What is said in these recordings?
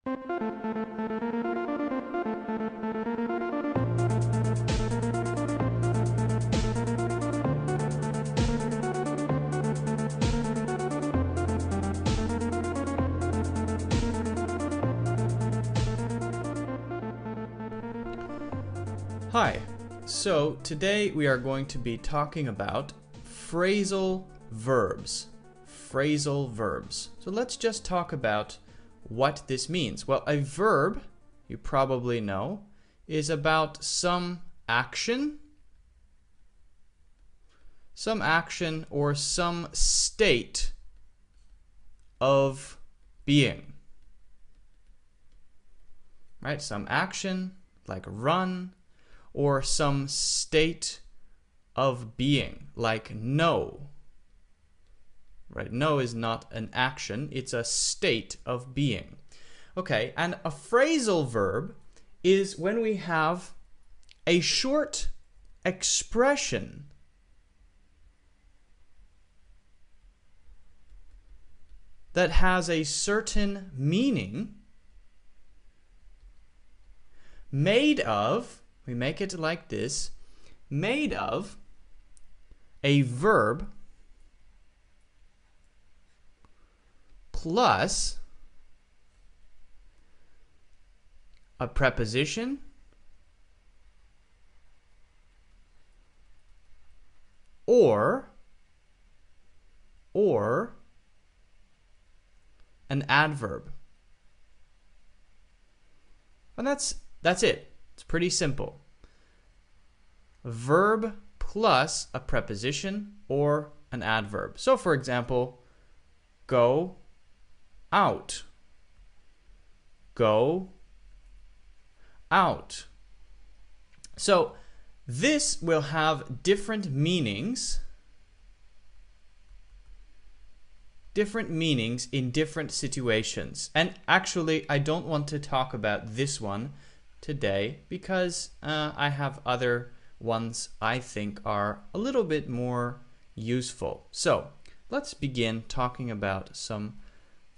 Hi, so today we are going to be talking about phrasal verbs. Phrasal verbs. So let's just talk about what this means. Well, a verb, you probably know, is about some action or some state of being. Right? Some action, like run, or some state of being, like know. Right? Know is not an action, it's a state of being. Okay, and a phrasal verb is when we have a short expression that has a certain meaning made of, we make it like this, made of a verb plus a preposition or an adverb. And that's it. It's pretty simple. A verb plus a preposition or an adverb. So for example, go out. Go out. So this will have different meanings in different situations. And actually, I don't want to talk about this one today because I have other ones I think are a little bit more useful. So let's begin talking about some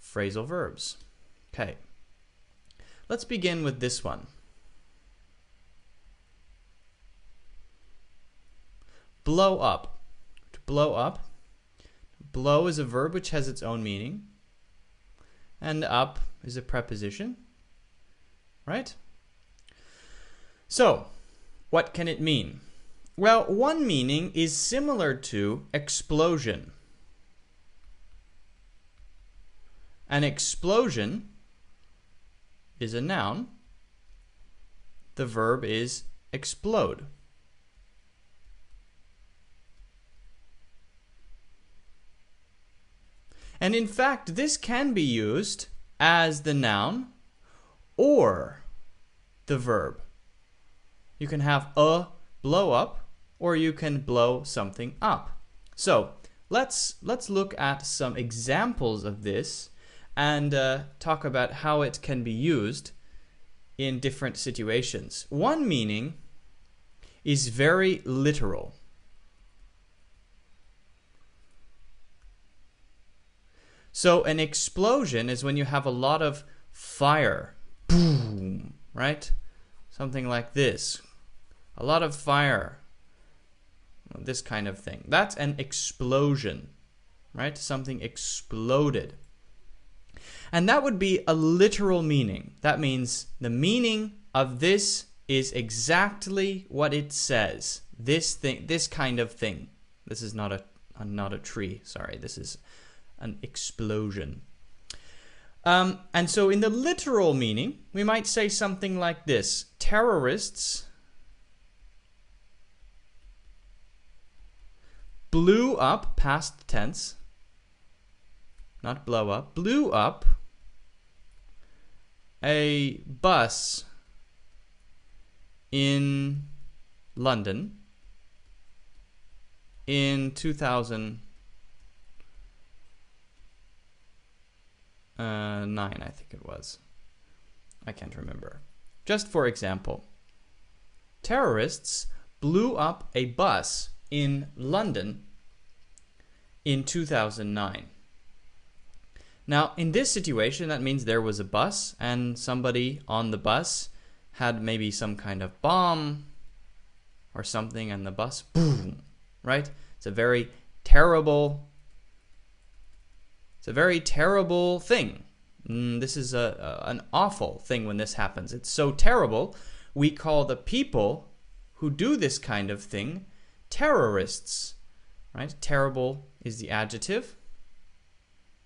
phrasal verbs. Okay, let's begin with this one. Blow up. To blow up. Blow is a verb which has its own meaning. And up is a preposition. Right? So, what can it mean? Well, one meaning is similar to explosion. An explosion is a noun. The verb is explode. And in fact, this can be used as the noun or the verb. You can have a blow up, or you can blow something up. So let's look at some examples of this and talk about how it can be used in different situations. One meaning is very literal. So an explosion is when you have a lot of fire. Boom, right? Something like this. A lot of fire. This kind of thing. That's an explosion, right? Something exploded. And that would be a literal meaning. That means the meaning of this is exactly what it says. This thing, this kind of thing. This is not a tree, sorry. This is an explosion. And so in the literal meaning, we might say something like this. Terrorists blew up, past tense, not blow up, blew up a bus in London in 2009, I think it was. I can't remember. Just for example, terrorists blew up a bus in London in 2009. Now, in this situation, that means there was a bus and somebody on the bus had maybe some kind of bomb or something, and the bus, boom, right? It's a very terrible thing. This is an awful thing when this happens. It's so terrible, we call the people who do this kind of thing terrorists, right? Terrible is the adjective.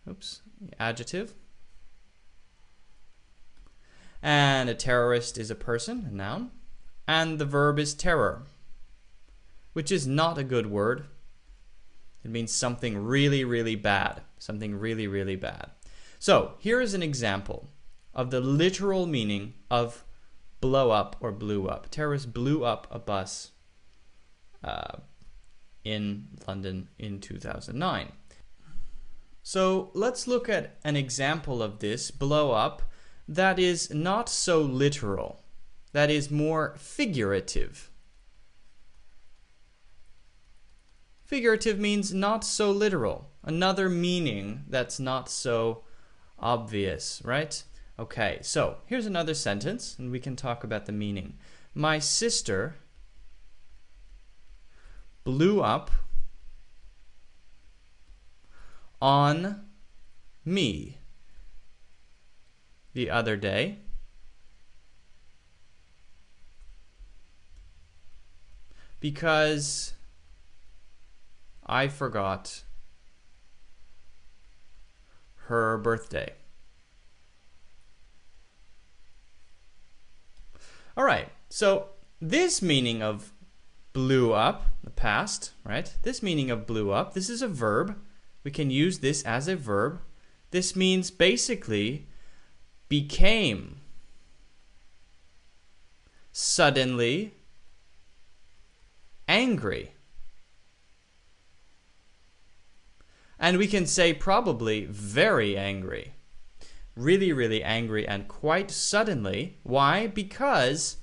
Oops, the adjective. And a terrorist is a person, a noun. And the verb is terror, which is not a good word. It means something really, really bad. Something really, really bad. So here is an example of the literal meaning of blow up or blew up. Terrorists blew up a bus in London in 2009. So let's look at an example of this, blow up, that is not so literal. That is more figurative. Figurative means not so literal. Another meaning that's not so obvious, right? Okay, so here's another sentence, and we can talk about the meaning. My sister blew up on me the other day because I forgot her birthday. All right, so this meaning of blew up, the past, right? This meaning of blew up, this is a verb. We can use this as a verb. This means basically became, suddenly angry. And we can say probably very angry. Really, really angry and quite suddenly. Why? Because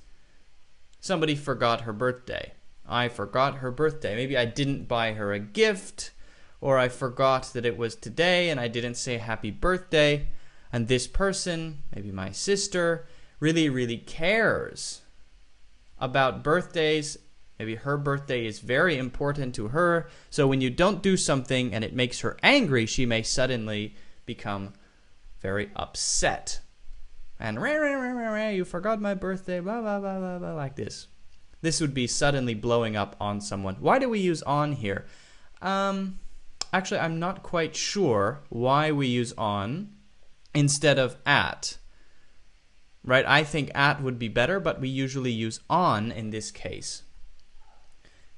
somebody forgot her birthday. I forgot her birthday. Maybe I didn't buy her a gift, or I forgot that it was today and I didn't say happy birthday. And this person, maybe my sister, really, really cares about birthdays. Maybe her birthday is very important to her. So when you don't do something and it makes her angry, she may suddenly become very upset. And rah, rah, rah, rah, rah, you forgot my birthday, blah, blah, blah, blah, blah, like this. This would be suddenly blowing up on someone. Why do we use on here? Actually, I'm not quite sure why we use on instead of at. Right? I think at would be better, but we usually use on in this case.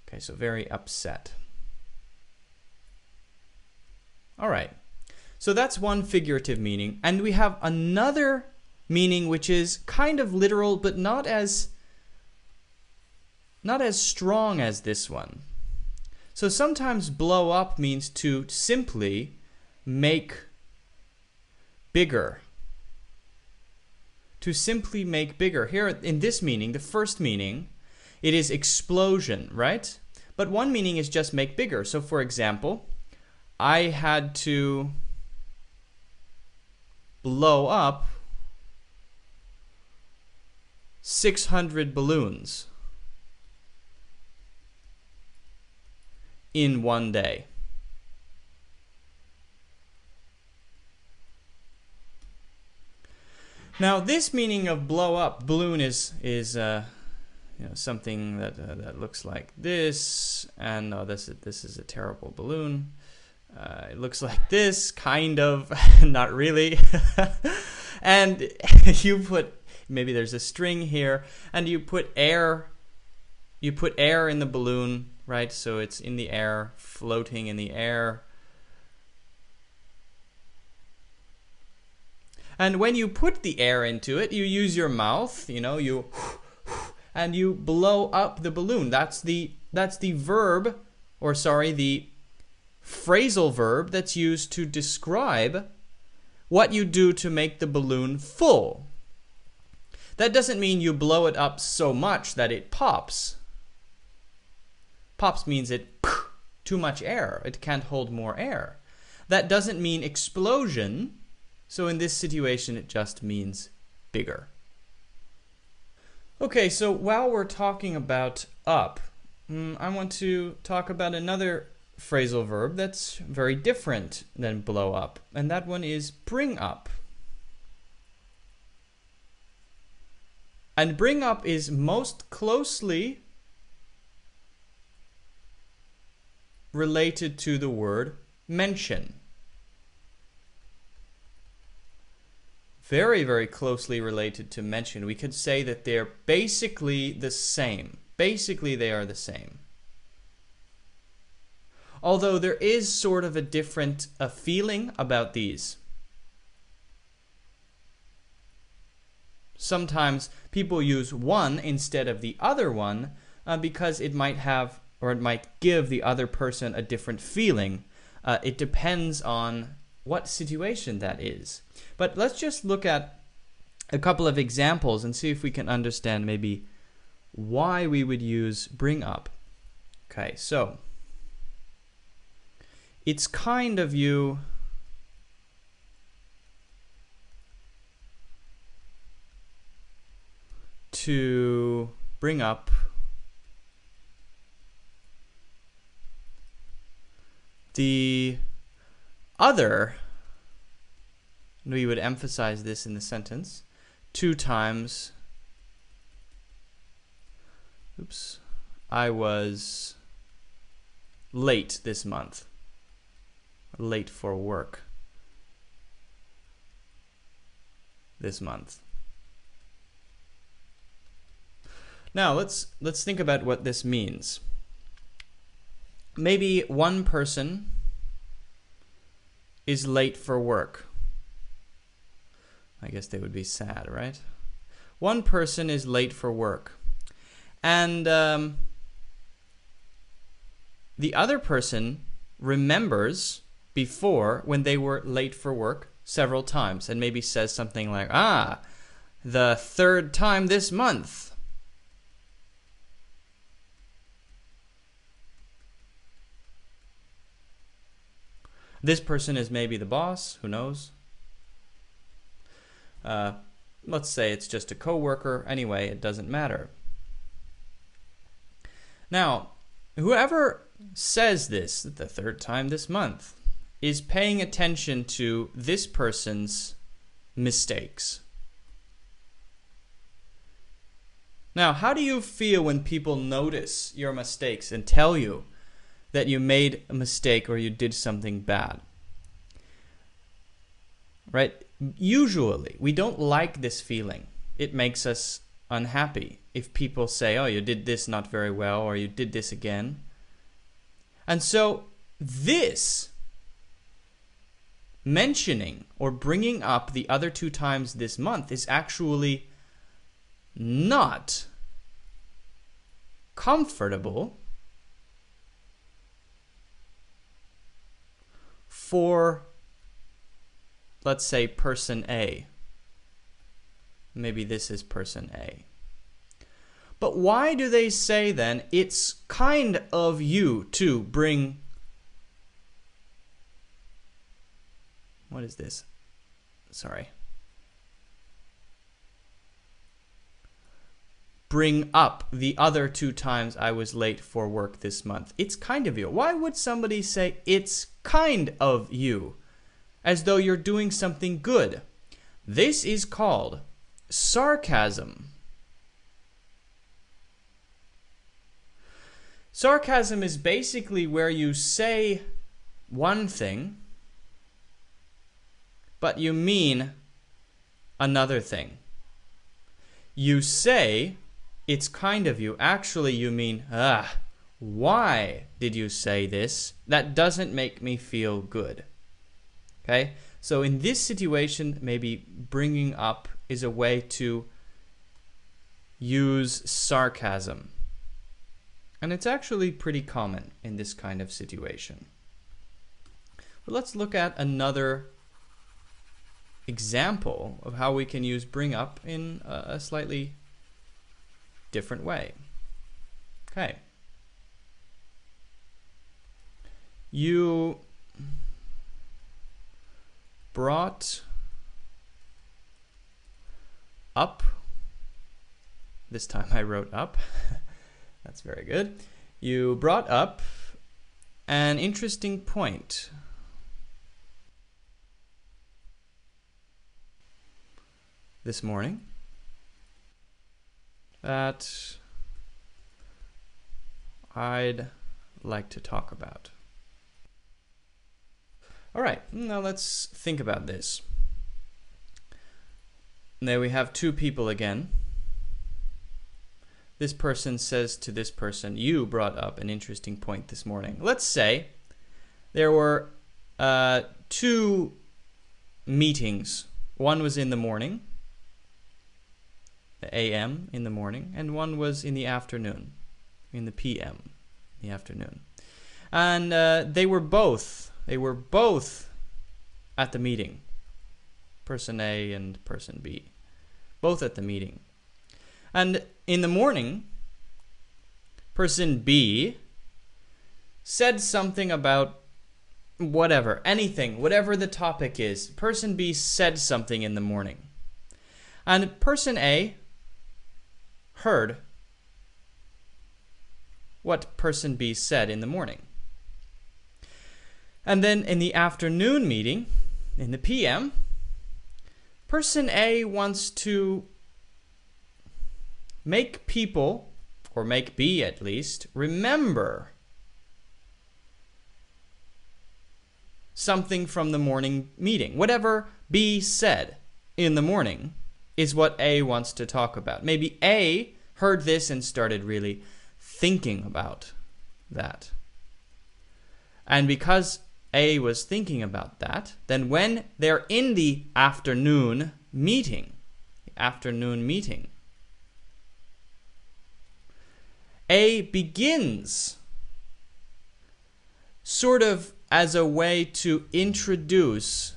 Okay, so very upset. All right. So that's one figurative meaning. And we have another meaning which is kind of literal, but not as strong as this one. So sometimes blow up means to simply make bigger. To simply make bigger. Here in this meaning, the first meaning, it is explosion, right? But one meaning is just make bigger. So for example, I had to blow up 600 balloons in one day. Now, this meaning of blow up, balloon is something that looks like this, and this is a terrible balloon. It looks like this, kind of, not really. And you put, maybe there's a string here, and you put air in the balloon, right? So it's in the air, floating in the air. And when you put the air into it, you use your mouth, and you blow up the balloon. That's the verb, or sorry, the phrasal verb that's used to describe what you do to make the balloon full. That doesn't mean you blow it up so much that it pops. Pops means too much air. It can't hold more air. That doesn't mean explosion. So in this situation, it just means bigger. Okay, so while we're talking about up, I want to talk about another phrasal verb that's very different than blow up, and that one is bring up. And bring up is most closely related to the word mention. Very, very closely related to mention. We could say that they're basically the same. Basically, they are the same. Although there is sort of a different feeling about these. Sometimes people use one instead of the other one because it might have, or it might give the other person a different feeling. It depends on what situation that is. But let's just look at a couple of examples and see if we can understand maybe why we would use bring up. Okay, so it's kind of you to bring up the other, we would emphasize this in the sentence, 2 times, I was late this month, late for work this month. Now let's think about what this means. Maybe one person is late for work. I guess they would be sad, right? One person is late for work. And the other person remembers before when they were late for work several times and maybe says something like, the 3rd time this month. This person is maybe the boss, who knows? Let's say it's just a coworker. Anyway, it doesn't matter. Now, whoever says this, the 3rd time this month, is paying attention to this person's mistakes. Now, how do you feel when people notice your mistakes and tell you that you made a mistake or you did something bad? Right? Usually, we don't like this feeling. It makes us unhappy if people say, oh, you did this not very well, or you did this again. And so this mentioning or bringing up the other 2 times this month is actually not comfortable for, let's say, person A. Maybe this is person A. But why do they say then it's kind of you to bring, what is this? Sorry. Bring up the other 2 times I was late for work this month. It's kind of you. Why would somebody say it's kind of you? As though you're doing something good. This is called sarcasm. Sarcasm is basically where you say one thing, but you mean another thing. You say, it's kind of you. Actually, you mean, why did you say this? That doesn't make me feel good. Okay? So in this situation, maybe bringing up is a way to use sarcasm. And it's actually pretty common in this kind of situation. But let's look at another example of how we can use bring up in a slightly different way. Okay. You brought up. This time I wrote up. That's very good. You brought up an interesting point. This morning that I'd like to talk about. All right, now let's think about this. There we have two people again. This person says to this person, you brought up an interesting point this morning. Let's say there were two meetings. One was in the morning, the AM in the morning, and one was in the afternoon, in the PM, in the afternoon. And they were both at the meeting. Person A and person B, both at the meeting. And in the morning, person B said something about whatever, anything, whatever the topic is. Person B said something in the morning. And person A heard what person B said in the morning. And then in the afternoon meeting, in the PM, person A wants to make people, or make B at least, remember something from the morning meeting. Whatever B said in the morning is what A wants to talk about. Maybe A heard this and started really thinking about that. And because A was thinking about that, then when they're in the afternoon meeting, A begins sort of as a way to introduce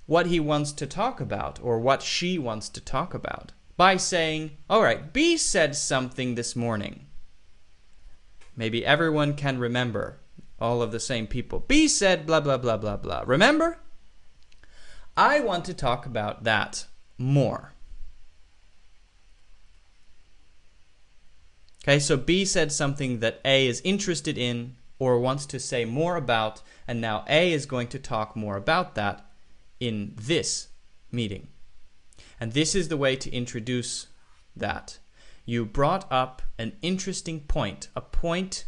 what he wants to talk about or what she wants to talk about by saying, all right, B said something this morning. Maybe everyone can remember, all of the same people. B said blah, blah, blah, blah, blah. Remember? I want to talk about that more. Okay, so B said something that A is interested in or wants to say more about, and now A is going to talk more about that in this meeting. And this is the way to introduce that. You brought up an interesting point. A point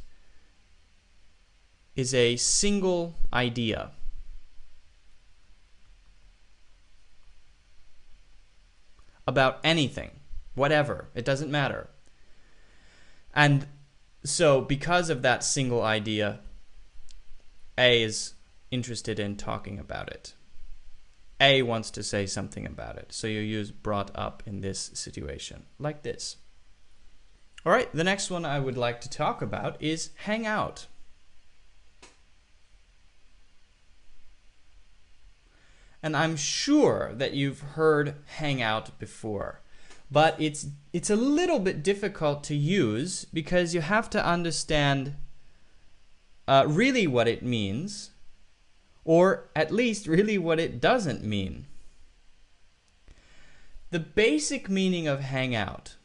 is a single idea. About anything, whatever, it doesn't matter. And so because of that single idea, A is interested in talking about it. A wants to say something about it. So you use brought up in this situation, like this. All right, the next one I would like to talk about is hang out. And I'm sure that you've heard hang out before, but it's a little bit difficult to use because you have to understand really what it means, or at least really what it doesn't mean. The basic meaning of hang out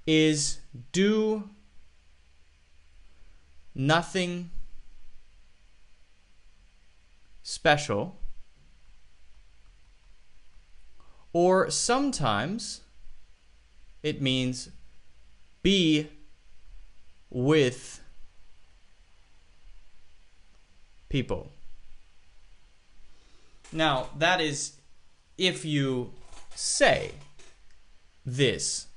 is do nothing special, or sometimes it means be with people. Now, that is if you say this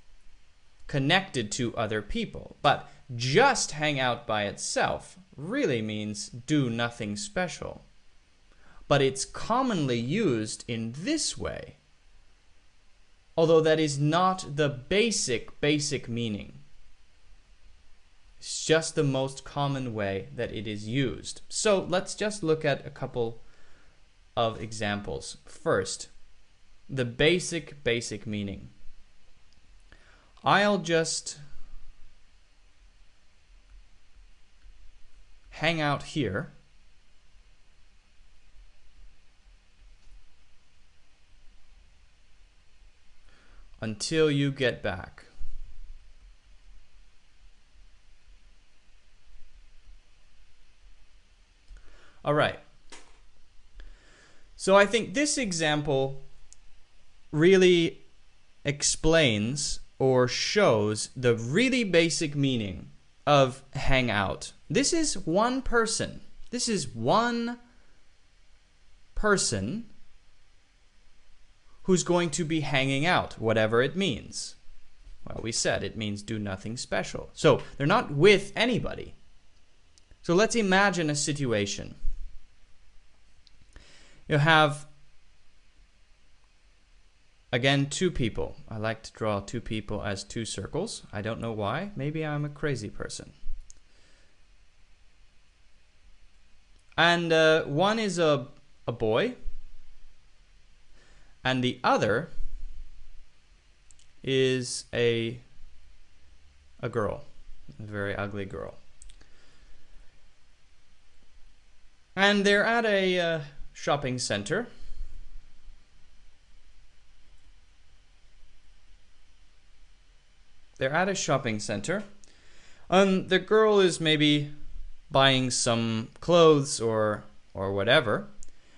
connected to other people, but just hang out by itself really means do nothing special. But it's commonly used in this way, although that is not the basic meaning. It's just the most common way that it is used. So let's just look at a couple of examples. First, the basic meaning. I'll just hang out here until you get back. All right. So I think this example really explains or shows the really basic meaning of hang out. This is one person. This is one person who's going to be hanging out, whatever it means. Well, we said it means do nothing special. So they're not with anybody. So let's imagine a situation. You have, again, two people. I like to draw two people as two circles. I don't know why. Maybe I'm a crazy person. And one is a boy, and the other is a girl, a very ugly girl. And they're at a shopping center. They're at a shopping center. The girl is maybe buying some clothes or whatever,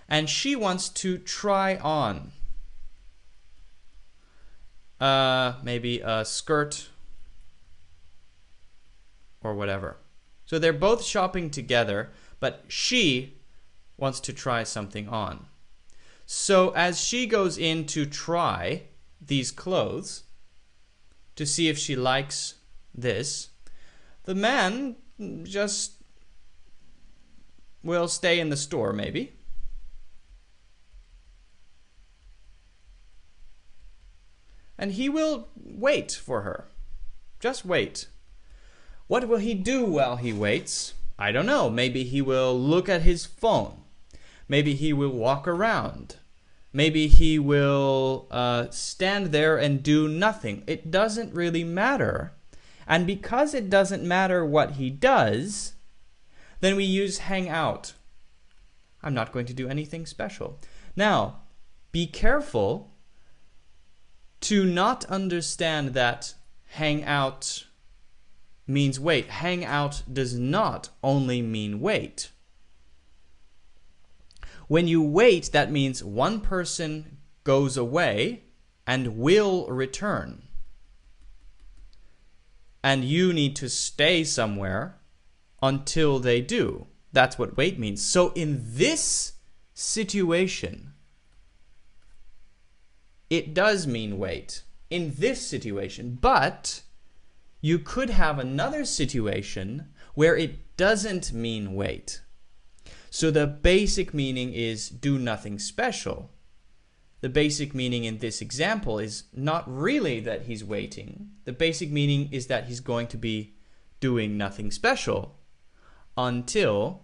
and she wants to try on maybe a skirt or whatever. So they're both shopping together, but she wants to try something on. So as she goes in to try these clothes to see if she likes this, the man just will stay in the store maybe. And he will wait for her. Just wait. What will he do while he waits? I don't know. Maybe he will look at his phone. Maybe he will walk around. Maybe he will stand there and do nothing. It doesn't really matter. And because it doesn't matter what he does, then we use hang out. I'm not going to do anything special. Now, be careful to not understand that hang out means wait. Hang out does not only mean wait. When you wait, that means one person goes away and will return. And you need to stay somewhere until they do. That's what wait means. So in this situation, it does mean wait. In this situation. But you could have another situation where it doesn't mean wait. So the basic meaning is do nothing special. The basic meaning in this example is not really that he's waiting. The basic meaning is that he's going to be doing nothing special until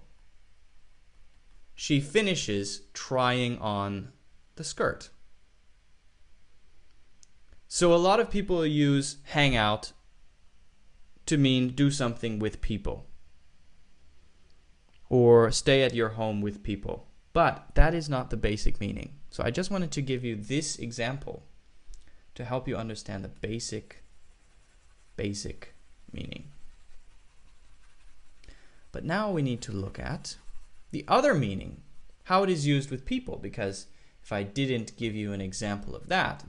she finishes trying on the skirt. So a lot of people use hang out to mean do something with people, or stay at your home with people. But that is not the basic meaning. So I just wanted to give you this example to help you understand the basic meaning. But now we need to look at the other meaning, how it is used with people, because if I didn't give you an example of that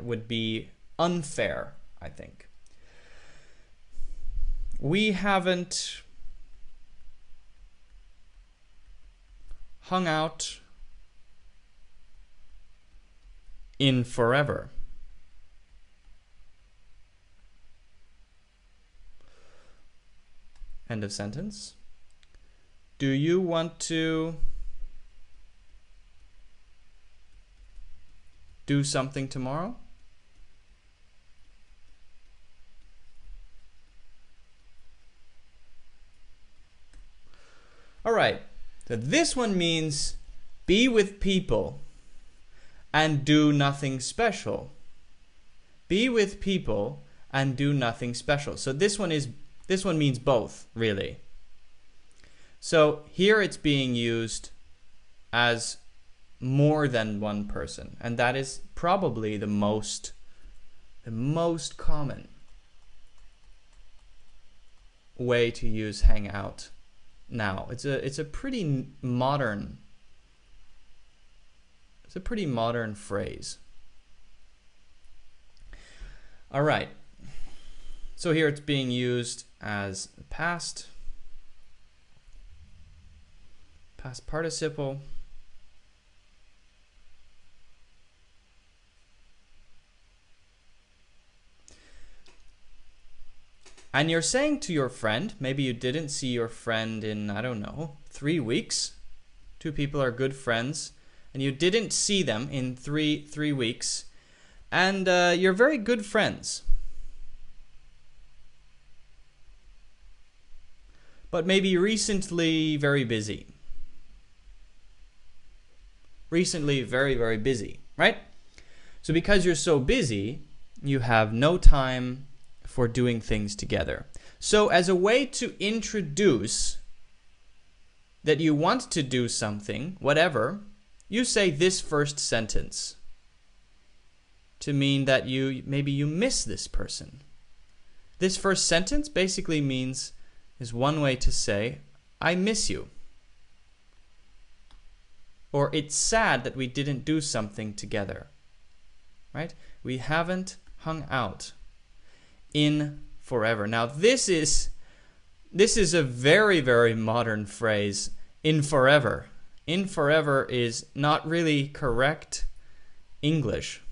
would be unfair, I think. We haven't hung out in forever. End of sentence. Do you want to do something tomorrow? All right. So this one means be with people and do nothing special. Be with people and do nothing special. So this one means both, really. So here it's being used as more than one person, and that is probably the most The most common way to use Hangout now. It's a pretty modern phrase. All right. So here it's being used as past participle. And you're saying to your friend, maybe you didn't see your friend in, I don't know, 3 weeks. Two people are good friends, and you didn't see them in three weeks, and you're very good friends. But maybe recently very busy. Recently very, very busy, right? So because you're so busy, you have no time for doing things together. So as a way to introduce that you want to do something, whatever, you say this first sentence to mean that maybe you miss this person. This first sentence basically is one way to say, I miss you. Or it's sad that we didn't do something together. Right? We haven't hung out in forever. Now this is a very, very modern phrase, in forever. In forever is not really correct English.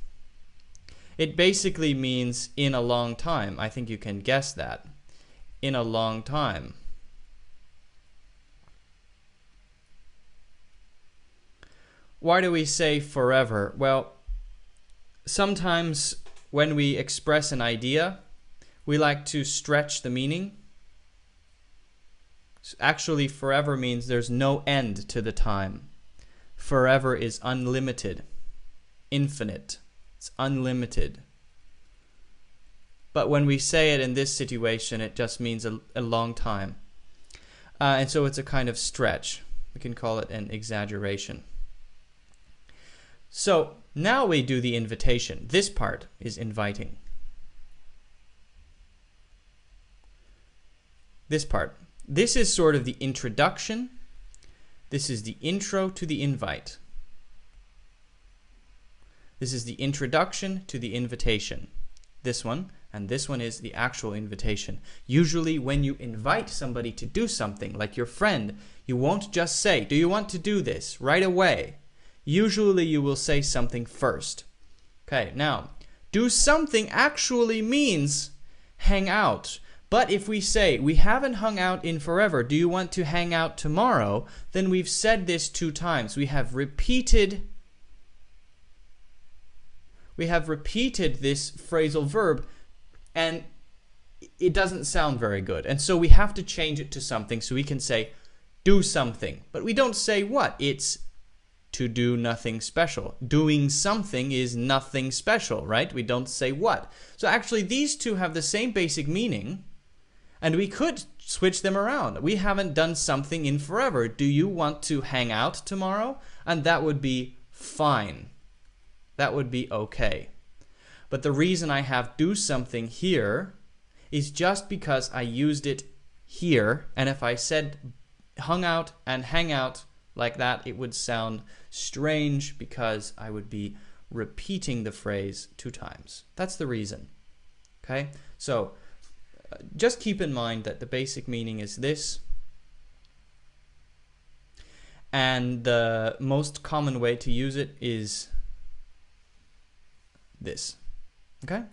It basically means in a long time. I think you can guess that. In a long time. Why do we say forever? Well, sometimes when we express an idea, we like to stretch the meaning. Actually, forever means there's no end to the time. Forever is unlimited, infinite. It's unlimited. But when we say it in this situation, it just means a long time. And so it's a kind of stretch. We can call it an exaggeration. So now we do the invitation. This part is inviting. This part. This is sort of the introduction. This is the intro to the invite. This is the introduction to the invitation. This one, and this one is the actual invitation. Usually when you invite somebody to do something, like your friend, you won't just say, do you want to do this right away? Usually you will say something first. Okay, now, do something actually means hang out. But if we say, we haven't hung out in forever, do you want to hang out tomorrow? Then we've said this 2 times. We have repeated this phrasal verb, and it doesn't sound very good. And so we have to change it to something, so we can say, do something. But we don't say what. It's to do nothing special. Doing something is nothing special, right? We don't say what. So actually these two have the same basic meaning, and we could switch them around. We haven't done something in forever. Do you want to hang out tomorrow? And that would be fine. That would be okay. But the reason I have do something here is just because I used it here, and if I said hung out and hang out like that, it would sound strange because I would be repeating the phrase 2 times. That's the reason. Okay? So just keep in mind that the basic meaning is this, and the most common way to use it is this. Okay?